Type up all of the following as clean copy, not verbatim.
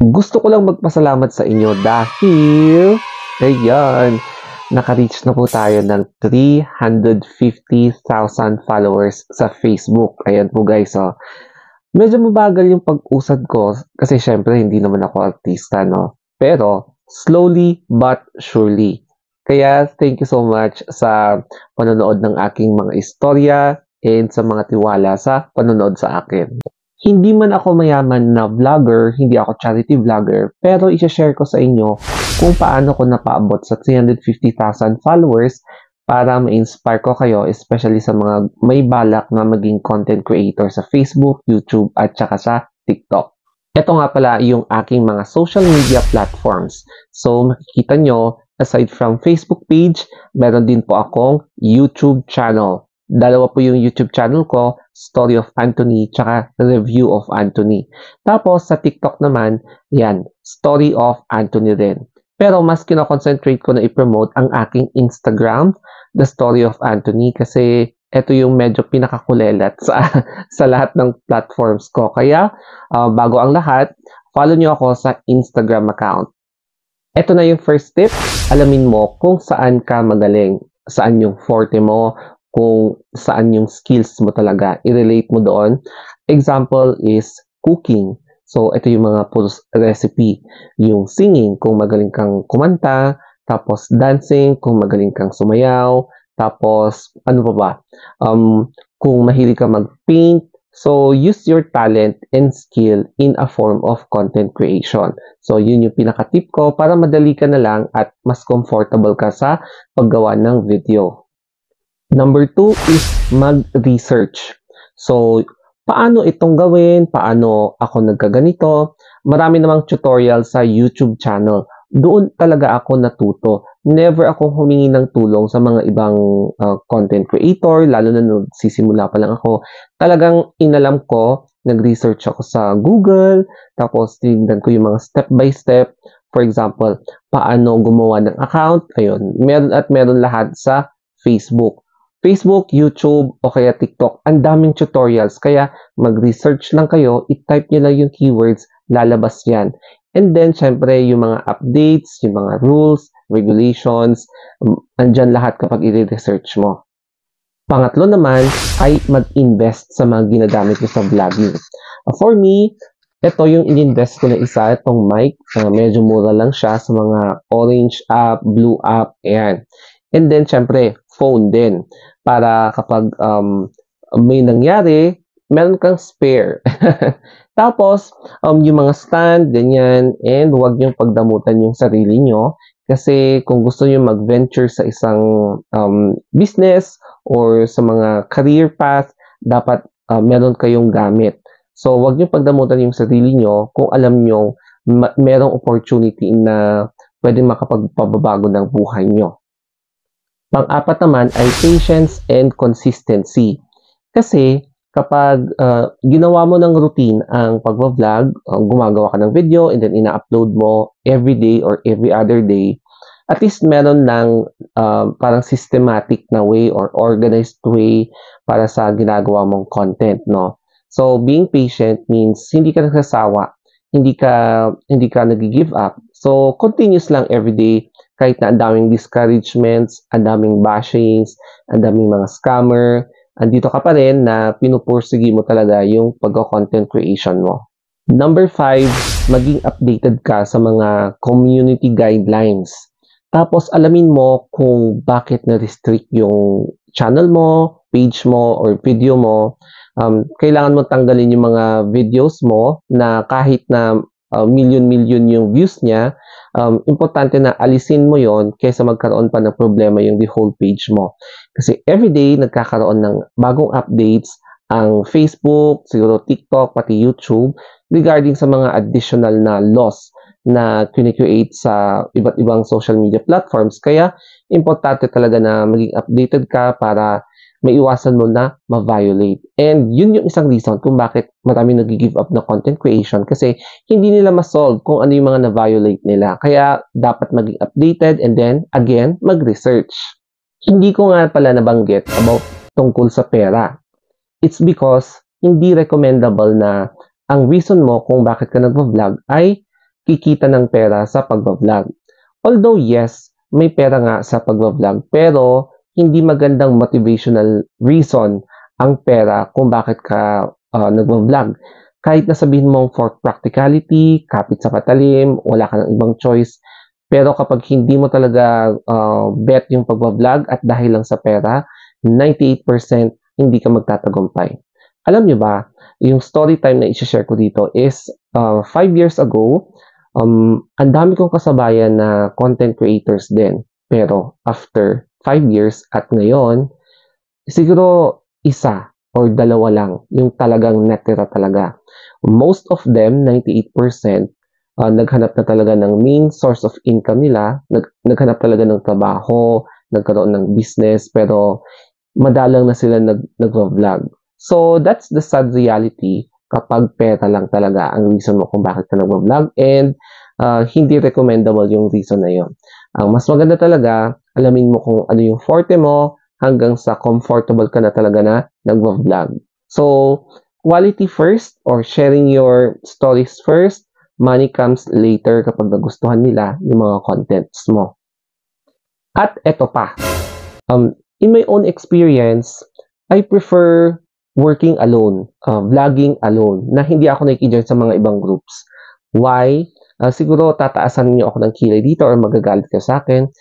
Gusto ko lang magpasalamat sa inyo dahil, ayan, naka-reach na po tayo ng 350,000 followers sa Facebook. Ayan po guys, oh. Medyo mabagal yung pag-usad ko kasi syempre hindi naman ako artista, no? Pero, slowly but surely. Kaya, thank you so much sa panonood ng aking mga istorya and sa mga tiwala sa panonood sa akin. Hindi man ako mayaman na vlogger, hindi ako charity vlogger, pero i-share ko sa inyo kung paano ko napaabot sa 350,000 followers para ma-inspire ko kayo, especially sa mga may balak na maging content creator sa Facebook, YouTube, at saka sa TikTok. Ito nga pala yung aking mga social media platforms. So, makikita nyo, aside from Facebook page, meron din po akong YouTube channel. Dalawa po yung YouTube channel ko, Story of Anthony, tsaka Review of Anthony. Tapos, sa TikTok naman, yan, Story of Anthony din. Pero mas kinoconcentrate ko na i-promote ang aking Instagram, The Story of Anthony, kasi ito yung medyo pinakakulelat sa lahat ng platforms ko. Kaya, bago ang lahat, follow nyo ako sa Instagram account. Ito na yung first tip, alamin mo kung saan ka magaling, saan yung forte mo, kung saan yung skills mo talaga, i-relate mo doon. Example is cooking. So, ito yung mga recipe. Yung singing, kung magaling kang kumanta. Tapos, dancing, kung magaling kang sumayaw. Tapos, ano pa ba? Kung mahilig ka mag-paint. So, use your talent and skill in a form of content creation. So, yun yung pinaka-tip ko para madali ka na lang at mas comfortable ka sa paggawa ng video. Number 2 is mag-research. So, paano itong gawin? Paano ako nagkaganito? Marami namang tutorial sa YouTube channel. Doon talaga ako natuto. Never ako humingi ng tulong sa mga ibang content creator, lalo na nagsisimula pa lang ako. Talagang inalam ko, nag-research ako sa Google, tapos tinignan ko yung mga step by step. For example, paano gumawa ng account? Ayun, meron lahat sa Facebook. Facebook, YouTube, o kaya TikTok, ang daming tutorials. Kaya mag-research lang kayo, i-type nyo lang yung keywords, lalabas yan. And then, syempre, yung mga updates, yung mga rules, regulations, andyan lahat kapag i-research mo. Pangatlo naman ay mag-invest sa mga ginagamit nyo sa vlogging. For me, ito yung in-invest ko na isa, itong mic. Medyo mura lang siya sa mga orange app, blue app, ayan. And then, syempre, phone din. Para kapag may nangyari, meron kang spare. Tapos, yung mga stand, ganyan, and huwag niyong pagdamutan yung sarili nyo. Kasi kung gusto niyo mag-venture sa isang business or sa mga career path, dapat meron kayong gamit. So, huwag niyong pagdamutan yung sarili nyo kung alam nyo merong opportunity na pwede makapagpababago ng buhay nyo. Pang-apat naman ay patience and consistency. Kasi kapag ginawa mo ng routine ang pagbablog, gumagawa ka ng video and then ina-upload mo every day or every other day, at least meron ng parang systematic na way or organized way para sa ginagawa mong content, no? So, being patient means hindi ka nagsasawa, hindi ka nag-give up. So, continuous lang every day. Kahit na ang daming discouragements, ang daming bashings, ang daming mga scammer, andito ka pa rin na pinupursige mo talaga yung pag-content creation mo. Number 5, maging updated ka sa mga community guidelines. Tapos alamin mo kung bakit na-restrict yung channel mo, page mo, or video mo. Kailangan mo tanggalin yung mga videos mo na kahit na million yung views niya, importante na alisin mo yon kaysa magkaroon pa ng problema yung the whole page mo. Kasi everyday nagkakaroon ng bagong updates ang Facebook, siguro TikTok, pati YouTube regarding sa mga additional na laws na kine-create sa iba't ibang social media platforms. Kaya importante talaga na maging updated ka para maiwasan mo na ma-violate. And yun yung isang reason kung bakit marami nag-give up na content creation kasi hindi nila ma-solve kung ano yung mga na-violate nila. Kaya dapat maging updated and then, again, mag-research. Hindi ko nga pala nabanggit about tungkol sa pera. It's because hindi recommendable na ang reason mo kung bakit ka nag-vlog ay kikita ng pera sa pagbablog. Although yes, may pera nga sa pagbablog, pero hindi magandang motivational reason ang pera kung bakit ka nagbablog. Kahit na sabihin mong for practicality, kapit sa patalim, wala ka ng ibang choice, pero kapag hindi mo talaga bet yung pagbablog at dahil lang sa pera, 98% hindi ka magtatagumpay. Alam nyo ba, yung story time na i-share ko dito is 5 years ago, ang dami kong kasabayan na content creators din. Pero after 5 years at ngayon, siguro isa or dalawa lang yung talagang natira talaga. Most of them, 98%, naghanap na talaga ng main source of income nila, naghanap talaga ng trabaho, nagkaroon ng business, pero madalang na sila nag-vlog. So, that's the sad reality kapag pera lang talaga ang reason mo kung bakit ka nag-vlog, and hindi recommendable yung reason na yun. Ang mas maganda talaga, alamin mo kung ano yung forte mo hanggang sa comfortable ka na talaga na nag-vlog. So, quality first or sharing your stories first, money comes later kapag nagustuhan nila yung mga contents mo. At eto pa, in my own experience, I prefer working alone, vlogging alone, na hindi ako nakikijoin sa mga ibang groups. Why? Siguro tataasan niyo ako ng kilay dito or magagalit ka sa akin.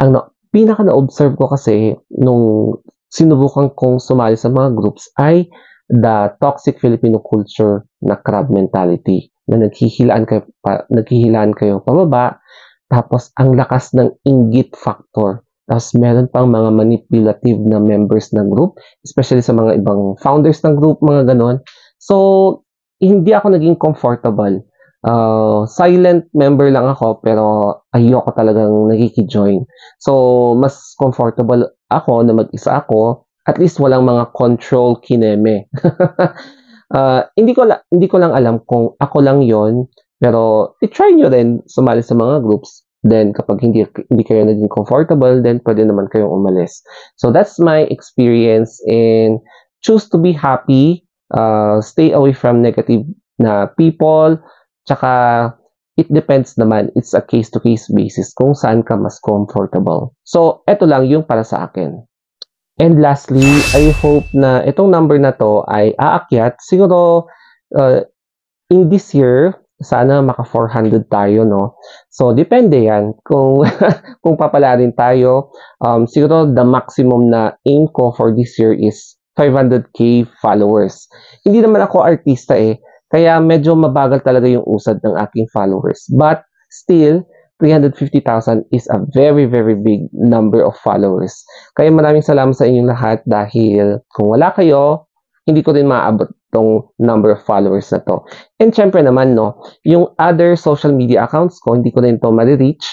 Ang pinaka na-observe ko kasi nung sinubukan kong sumali sa mga groups ay the toxic Filipino culture na crab mentality, na naghihilaan kayo pababa, tapos ang lakas ng inggit factor. Tapos meron pang mga manipulative na members ng group, especially sa mga ibang founders ng group, mga ganon. So, hindi ako naging comfortable. Silent member lang ako, pero ayoko talagang nakikijoin. So, mas comfortable ako na mag-isa ako, at least walang mga control kineme. Hindi ko lang alam kung ako lang yon, pero i-try nyo rin sumali sa mga groups. Then, kapag hindi kayo naging comfortable, then pwede naman kayong umalis. So, that's my experience, and choose to be happy, stay away from negative na people, tsaka it depends naman, it's a case-to-case basis kung saan ka mas comfortable. So, eto lang yung para sa akin. And lastly, I hope na itong number na to ay aakyat. Siguro, in this year, sana maka 400 tayo, no? So, depende yan. Kung, kung papalarin tayo, siguro the maximum na aim ko for this year is 500k followers. Hindi naman ako artista kaya medyo mabagal talaga yung usad ng aking followers. But, still, 350,000 is a very, very big number of followers. Kaya maraming salamat sa inyong lahat dahil kung wala kayo, hindi ko rin maaabot tong number of followers na to. And syempre naman, no, yung other social media accounts ko, hindi ko rin to ma-reach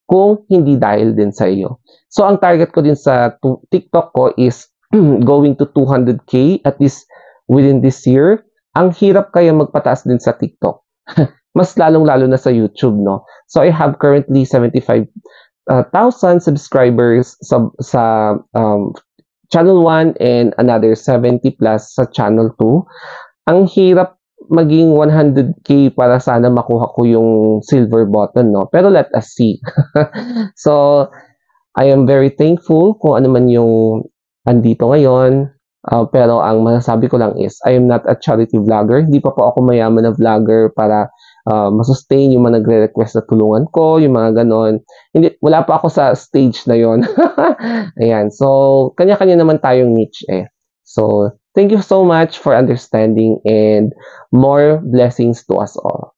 kung hindi dahil din sa iyo. So, ang target ko din sa TikTok ko is going to 200k at least within this year. Ang hirap kaya magpataas din sa TikTok. Mas lalong-lalo na sa YouTube, no? So, I have currently 75,000 subscribers sa Channel 1 and another 70 plus sa Channel 2. Ang hirap maging 100k para sana makuha ko yung silver button, no? Pero let us see. So, I am very thankful kung ano man yung andito ngayon. Pero ang masasabi ko lang is, I am not a charity vlogger. Hindi pa po ako mayaman na vlogger para masustain yung mga nagre-request na tulungan ko, yung mga ganon. Wala pa ako sa stage na yon. Ayan. So, kanya-kanya naman tayong niche So, thank you so much for understanding and more blessings to us all.